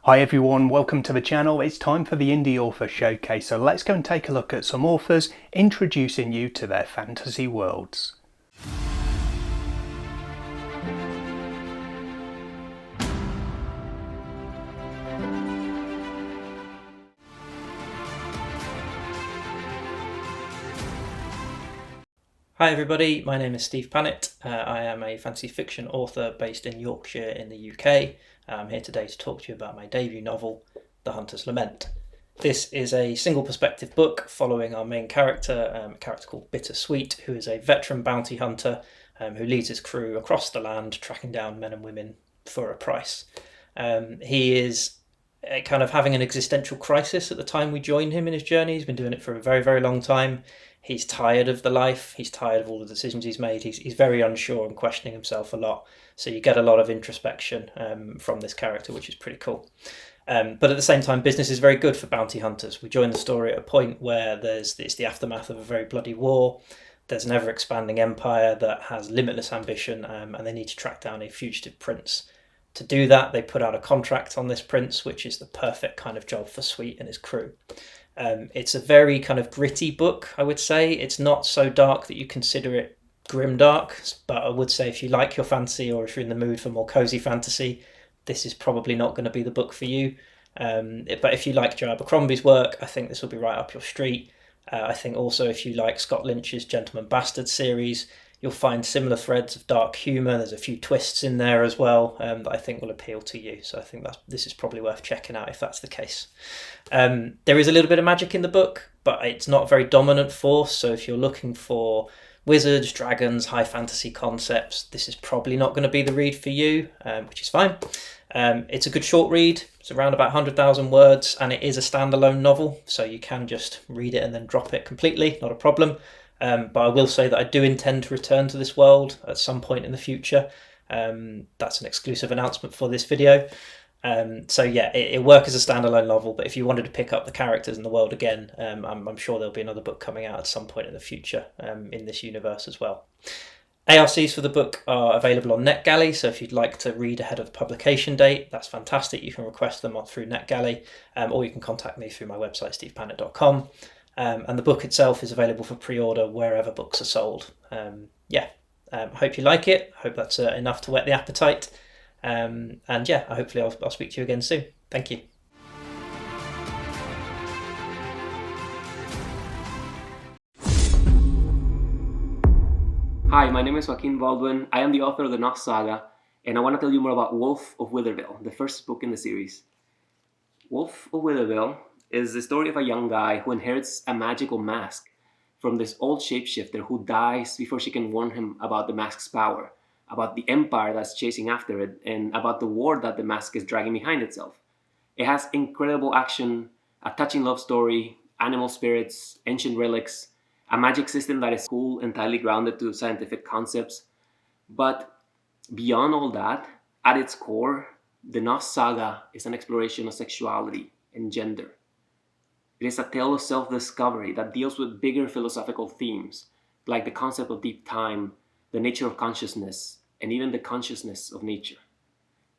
Hi everyone, welcome to the channel. It's time for the Indie Author Showcase, so let's go and take a look at some authors introducing you to their fantasy worlds. Hi everybody, my name is Steve Pannett. I am a fantasy fiction author based in Yorkshire in the UK. I'm here today to talk to you about my debut novel, The Hunter's Lament. This is a single perspective book following our main character, a character called Bittersweet, who is a veteran bounty hunter who leads his crew across the land, tracking down men and women for a price. He is kind of having an existential crisis at the time we join him in his journey. He's been doing it for a very, very long time. He's tired of the life. He's tired of all the decisions he's made. He's very unsure and questioning himself a lot. So you get a lot of introspection from this character, which is pretty cool. But at the same time, business is very good for bounty hunters. We join the story at a point where it's the aftermath of a very bloody war. There's an ever-expanding empire that has limitless ambition, and they need to track down a fugitive prince. To do that, they put out a contract on this prince, which is the perfect kind of job for Sweet and his crew. It's a very kind of gritty book, I would say. It's not so dark that you consider it grimdark, but I would say if you like your fantasy or if you're in the mood for more cozy fantasy, this is probably not going to be the book for you. But if you like Joe Abercrombie's work, I think this will be right up your street. I think also if you like Scott Lynch's Gentleman Bastard series, you'll find similar threads of dark humour. There's a few twists in there as well that I think will appeal to you. So I think this is probably worth checking out if that's the case. There is a little bit of magic in the book, but it's not a very dominant force. So if you're looking for wizards, dragons, high fantasy concepts, this is probably not going to be the read for you, which is fine. It's a good short read. It's around about 100,000 words, and it is a standalone novel. So you can just read it and then drop it completely, not a problem. But I will say that I do intend to return to this world at some point in the future. That's an exclusive announcement for this video. So yeah, it works as a standalone novel, but if you wanted to pick up the characters in the world again, I'm sure there'll be another book coming out at some point in the future in this universe as well. ARCs for the book are available on NetGalley, so if you'd like to read ahead of the publication date, that's fantastic. You can request them through NetGalley, or you can contact me through my website, stevepannett.com. And the book itself is available for pre-order wherever books are sold. Hope you like it. Hope that's enough to whet the appetite. And yeah, hopefully I'll speak to you again soon. Thank you. Hi, my name is Joaquín Baldwin. I am the author of the Nos Saga, and I want to tell you more about Wolf of Witherville, the first book in the series. Wolf of Witherville is the story of a young guy who inherits a magical mask from this old shapeshifter who dies before she can warn him about the mask's power, about the empire that's chasing after it, and about the war that the mask is dragging behind itself. It has incredible action, a touching love story, animal spirits, ancient relics, a magic system that is cool and tightly grounded to scientific concepts. But beyond all that, at its core, the Nos Saga is an exploration of sexuality and gender. It is a tale of self-discovery that deals with bigger philosophical themes, like the concept of deep time, the nature of consciousness, and even the consciousness of nature.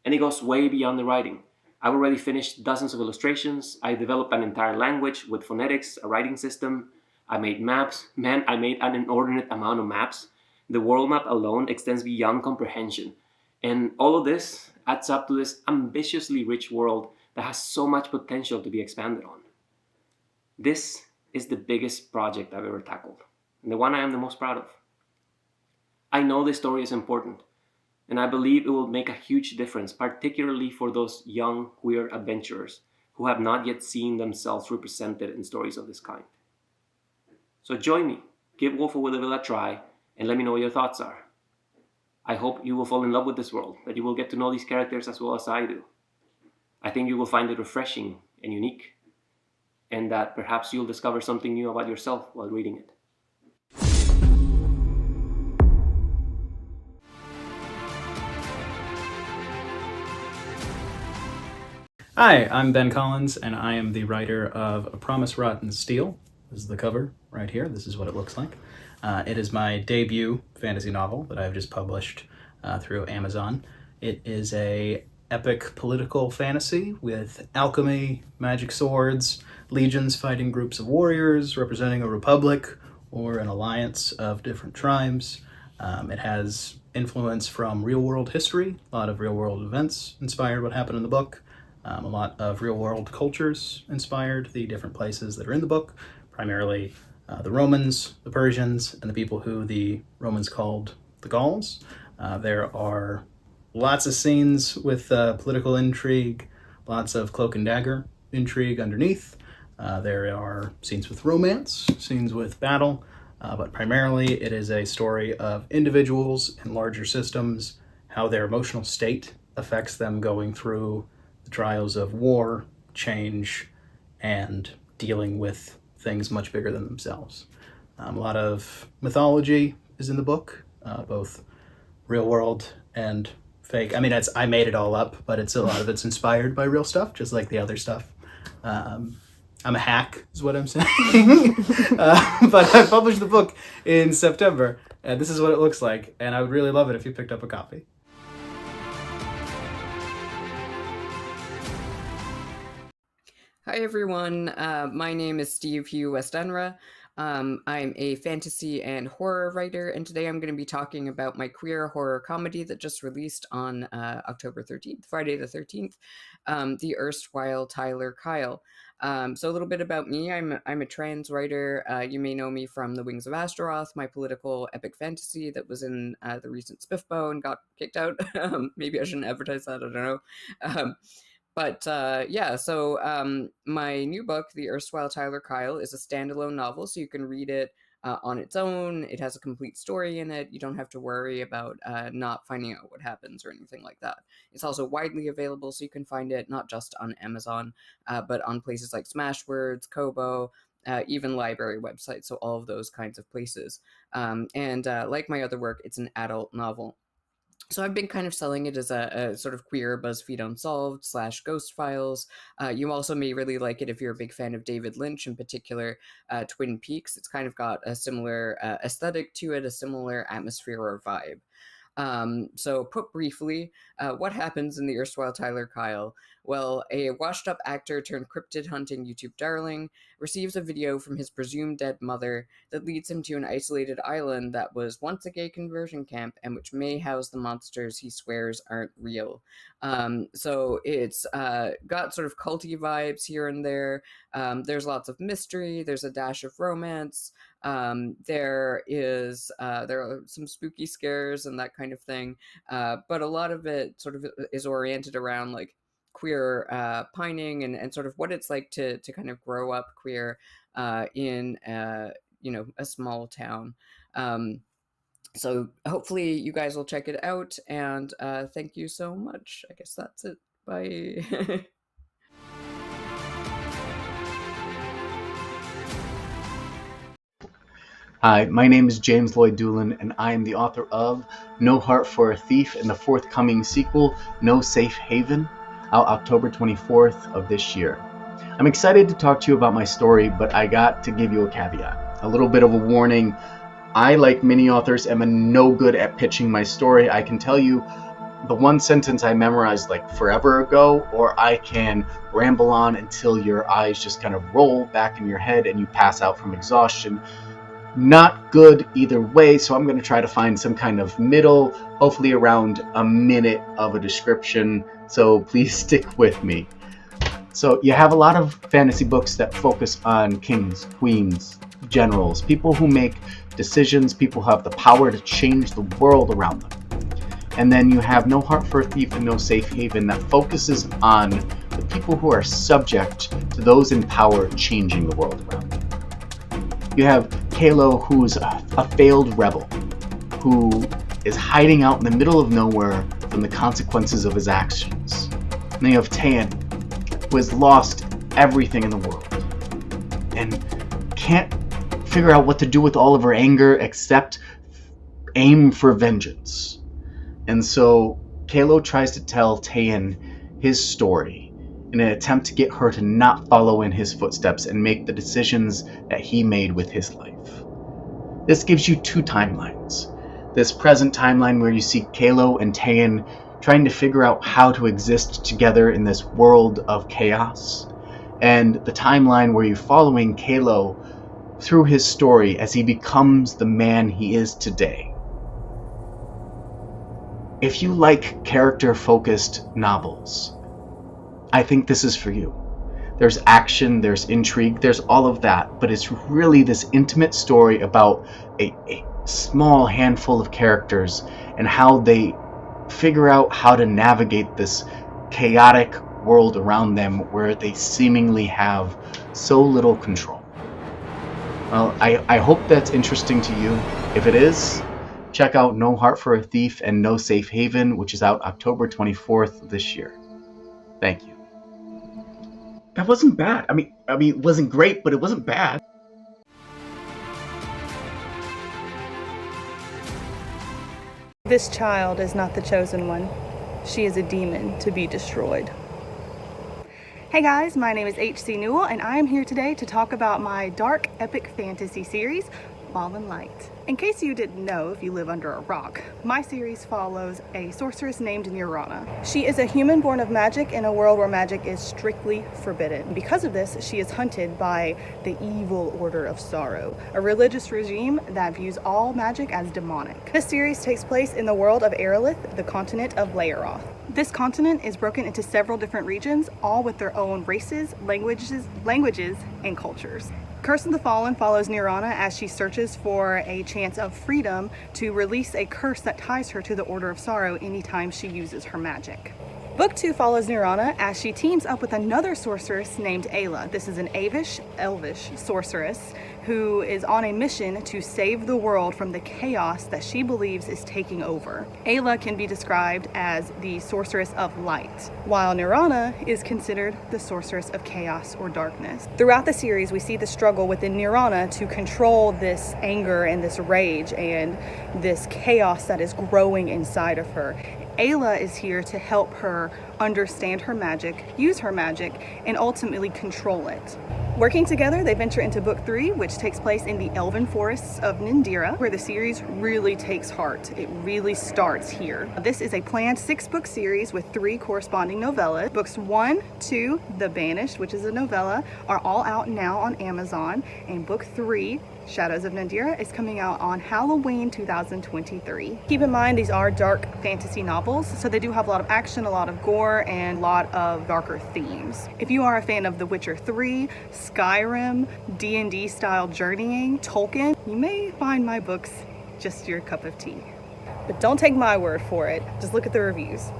And it goes way beyond the writing. I've already finished dozens of illustrations. I developed an entire language with phonetics, a writing system. I made maps. Man, I made an inordinate amount of maps. The world map alone extends beyond comprehension. And all of this adds up to this ambitiously rich world that has so much potential to be expanded on. This is the biggest project I've ever tackled, and the one I am the most proud of. I know this story is important, and I believe it will make a huge difference, particularly for those young queer adventurers who have not yet seen themselves represented in stories of this kind. So join me, give Wolf of Witherville a try, and let me know what your thoughts are. I hope you will fall in love with this world, that you will get to know these characters as well as I do. I think you will find it refreshing and unique, and that perhaps you'll discover something new about yourself while reading it. Hi, I'm Ben Collins, and I am the writer of A Promise Rotten Steel. This is the cover right here. This is what it looks like. It is my debut fantasy novel that I've just published through Amazon. It is a epic political fantasy with alchemy, magic swords, legions fighting groups of warriors representing a republic or an alliance of different tribes. It has influence from real-world history, a lot of real-world events inspired what happened in the book. A lot of real-world cultures inspired the different places that are in the book, primarily the Romans, the Persians, and the people who the Romans called the Gauls. There are lots of scenes with political intrigue, lots of cloak and dagger intrigue underneath. There are scenes with romance, scenes with battle, but primarily it is a story of individuals in larger systems, how their emotional state affects them going through the trials of war, change, and dealing with things much bigger than themselves. A lot of mythology is in the book, both real world and fake. I mean, I made it all up, but a lot of it's inspired by real stuff, just like the other stuff. I'm a hack, is what I'm saying. But I published the book in September, and this is what it looks like, and I would really love it if you picked up a copy. Hi everyone, my name is Hugh Westenra. I'm a fantasy and horror writer, and today I'm going to be talking about my queer horror comedy that just released on October 13th, Friday the 13th, the erstwhile Tyler Kyle. So a little bit about me. I'm a trans writer. You may know me from The Wings of Astaroth, my political epic fantasy that was in the recent Spiffbo and got kicked out. Maybe I shouldn't advertise that, I don't know. So my new book, The Erstwhile Tyler Kyle, is a standalone novel, so you can read it on its own. It has a complete story in it. You don't have to worry about not finding out what happens or anything like that. It's also widely available, so you can find it not just on Amazon, but on places like Smashwords, Kobo, even library websites, so all of those kinds of places. Like my other work, it's an adult novel. So I've been kind of selling it as a sort of queer BuzzFeed Unsolved / Ghost Files. You also may really like it if you're a big fan of David Lynch, in particular Twin Peaks. It's kind of got a similar aesthetic to it, a similar atmosphere or vibe. So put briefly, what happens in The Erstwhile Tyler Kyle? Well, a washed-up actor turned cryptid-hunting YouTube darling receives a video from his presumed dead mother that leads him to an isolated island that was once a gay conversion camp and which may house the monsters he swears aren't real. So it's got sort of culty vibes here and there. There's lots of mystery. There's a dash of romance. There are some spooky scares and that kind of thing. But a lot of it sort of is oriented around like queer pining and sort of what it's like to kind of grow up queer in a small town. So hopefully you guys will check it out, and thank you so much. I guess that's it. Bye. Hi, my name is James Lloyd Dulin, and I am the author of No Heart for a Thief and the forthcoming sequel, No Safe Haven, out October 24th of this year. I'm excited to talk to you about my story, but I got to give you a caveat, a little bit of a warning. I, like many authors, am no good at pitching my story. I can tell you the one sentence I memorized like forever ago, or I can ramble on until your eyes just kind of roll back in your head and you pass out from exhaustion. Not good either way, so I'm going to try to find some kind of middle, hopefully around a minute of a description, so please stick with me. So you have a lot of fantasy books that focus on kings, queens, generals, people who make decisions, people who have the power to change the world around them. And then you have No Heart for a Thief and No Safe Haven that focuses on the people who are subject to those in power changing the world around them. You have Kalo, who's a failed rebel, who is hiding out in the middle of nowhere from the consequences of his actions. And then you have Tan, who has lost everything in the world and can't figure out what to do with all of her anger except aim for vengeance. And so Kalo tries to tell Tan his story in an attempt to get her to not follow in his footsteps and make the decisions that he made with his life. This gives you two timelines. This present timeline where you see Kalo and Tan trying to figure out how to exist together in this world of chaos, and the timeline where you're following Kalo through his story as he becomes the man he is today. If you like character-focused novels, I think this is for you. There's action, there's intrigue, there's all of that, but it's really this intimate story about a small handful of characters and how they figure out how to navigate this chaotic world around them where they seemingly have so little control. Well, I hope that's interesting to you. If it is, check out No Heart for a Thief and No Safe Haven, which is out October 24th this year. Thank you. That wasn't bad. I mean, it wasn't great, but it wasn't bad. This child is not the chosen one. She is a demon to be destroyed. Hey guys, my name is H.C. Newell, and I am here today to talk about my dark epic fantasy series, Fallen Light. In case you didn't know, if you live under a rock, my series follows a sorceress named Nirana. She is a human born of magic in a world where magic is strictly forbidden. Because of this, she is hunted by the evil Order of Sorrow, a religious regime that views all magic as demonic. This series takes place in the world of Aerolith, the continent of Laeroth. This continent is broken into several different regions, all with their own races, languages, and cultures. Curse of the Fallen follows Nirana as she searches for a chance of freedom to release a curse that ties her to the Order of Sorrow anytime she uses her magic. Book 2 follows Nirana as she teams up with another sorceress named Ayla. This is an elvish sorceress who is on a mission to save the world from the chaos that she believes is taking over. Ayla can be described as the sorceress of light, while Nirana is considered the sorceress of chaos or darkness. Throughout the series, we see the struggle within Nirana to control this anger and this rage and this chaos that is growing inside of her. Ayla is here to help her understand her magic, use her magic, and ultimately control it. Working together, they venture into Book 3, which takes place in the elven forests of Nindira, where the series really takes heart. It really starts here. This is a planned 6-book series with 3 corresponding novellas. Books 1, 2, The Banished, which is a novella, are all out now on Amazon, and Book 3, Shadows of Nindira, is coming out on Halloween 2023. Keep in mind, these are dark fantasy novels, so they do have a lot of action, a lot of gore, and a lot of darker themes. If you are a fan of The Witcher 3, Skyrim, D&D style journeying, Tolkien, you may find my books just your cup of tea. But don't take my word for it, just look at the reviews.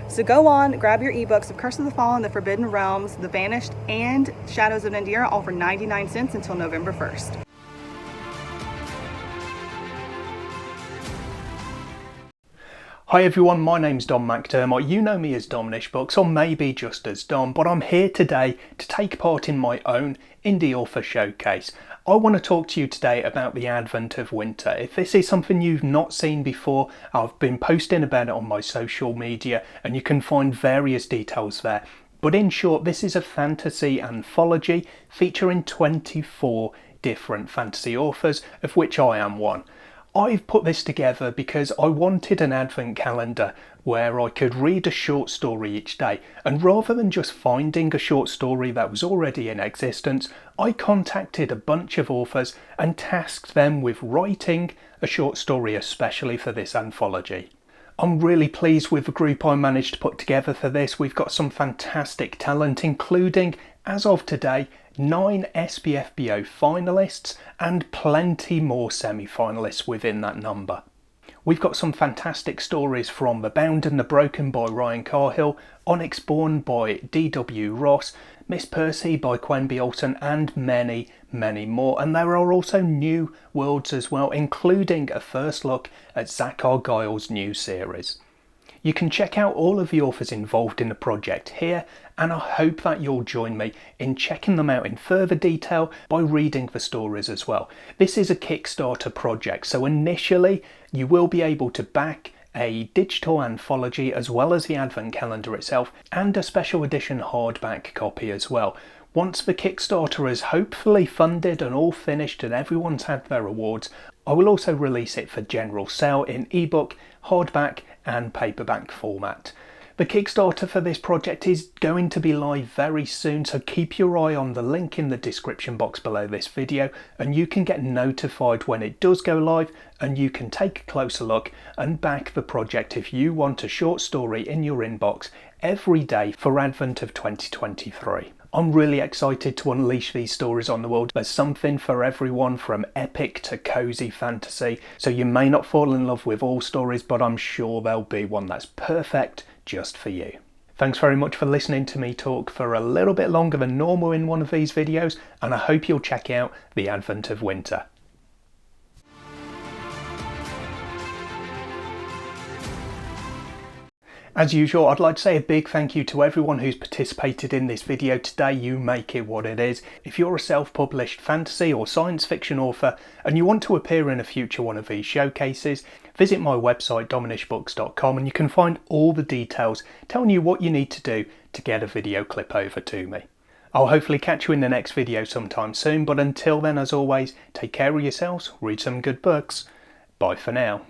So go on, grab your ebooks of Curse of the Fallen, The Forbidden Realms, The Banished, and Shadows of Nindira, all for 99 cents until November 1st. Hi everyone, my name's Dom McDermott. You know me as Dominish Books, or maybe just as Dom, but I'm here today to take part in my own indie author showcase. I want to talk to you today about the advent of winter. If this is something you've not seen before, I've been posting about it on my social media and you can find various details there. But in short, this is a fantasy anthology featuring 24 different fantasy authors, of which I am one. I've put this together because I wanted an advent calendar where I could read a short story each day, and rather than just finding a short story that was already in existence, I contacted a bunch of authors and tasked them with writing a short story especially for this anthology. I'm really pleased with the group I managed to put together for this. We've got some fantastic talent, including, as of today, 9 SPFBO finalists and plenty more semi-finalists within that number. We've got some fantastic stories from The Bound and the Broken by Ryan Carhill, Onyx Born by D.W. Ross, Miss Percy by Quenby Alton, and many, many more. And there are also new worlds as well, including a first look at Zach Argyle's new series. You can check out all of the authors involved in the project here, and I hope that you'll join me in checking them out in further detail by reading the stories as well. This is a Kickstarter project, so initially you will be able to back a digital anthology as well as the advent calendar itself, and a special edition hardback copy as well. Once the Kickstarter is hopefully funded and all finished and everyone's had their awards, I will also release it for general sale in ebook, hardback and paperback format. The Kickstarter for this project is going to be live very soon, so keep your eye on the link in the description box below this video and you can get notified when it does go live, and you can take a closer look and back the project if you want a short story in your inbox every day for Advent of 2023. I'm really excited to unleash these stories on the world. There's something for everyone, from epic to cozy fantasy, so you may not fall in love with all stories, but I'm sure there'll be one that's perfect just for you. Thanks very much for listening to me talk for a little bit longer than normal in one of these videos, and I hope you'll check out The Advent of Winter. As usual, I'd like to say a big thank you to everyone who's participated in this video today. You make it what it is. If you're a self-published fantasy or science fiction author and you want to appear in a future one of these showcases, visit my website dominishbooks.com and you can find all the details telling you what you need to do to get a video clip over to me. I'll hopefully catch you in the next video sometime soon, but until then, as always, take care of yourselves, read some good books. Bye for now.